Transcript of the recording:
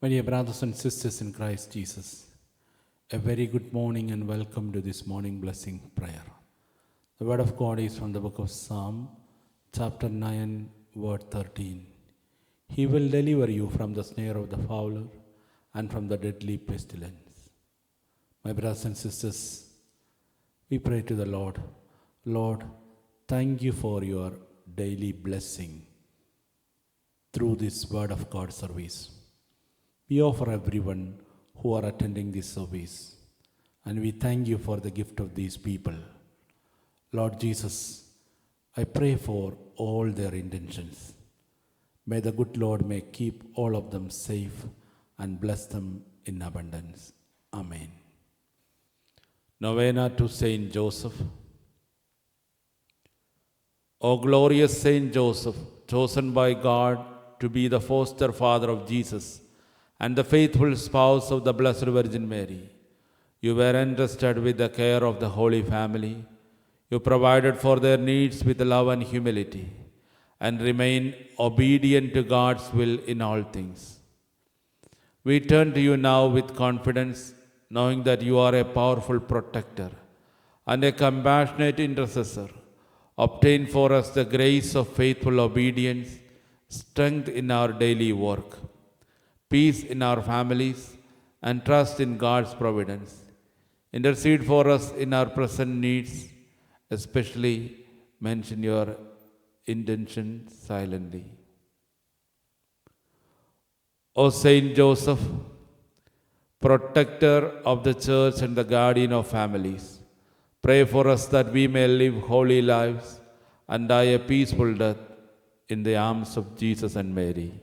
My dear brothers and sisters in Christ Jesus, a very good morning and welcome to this morning blessing prayer. The word of God is from the book of Psalm, chapter 9, word 13. He will deliver you from the snare of the fowler and from the deadly pestilence. My brothers and sisters, we pray to the Lord, Lord, thank you for your daily blessing through this word of God service. We offer everyone who are attending this service, and we thank you for the gift of these people. Lord Jesus, I pray for all their intentions. May the good Lord may keep all of them safe and bless them in abundance. Amen. Novena to Saint Joseph. O glorious Saint Joseph, chosen by God to be the foster father of Jesus and the faithful spouse of the Blessed Virgin Mary, you were entrusted with the care of the Holy Family. You provided for their needs with love and humility, and remain obedient to God's will in all things. We turn to you now with confidence, knowing that you are a powerful protector and a compassionate intercessor. Obtain for us the grace of faithful obedience, strength in our daily work, peace in our families, and trust in God's providence. Intercede for us in our present needs, especially mention your intention silently. O Saint Joseph, protector of the church and the guardian of families, pray for us that we may live holy lives and die a peaceful death in the arms of Jesus and Mary.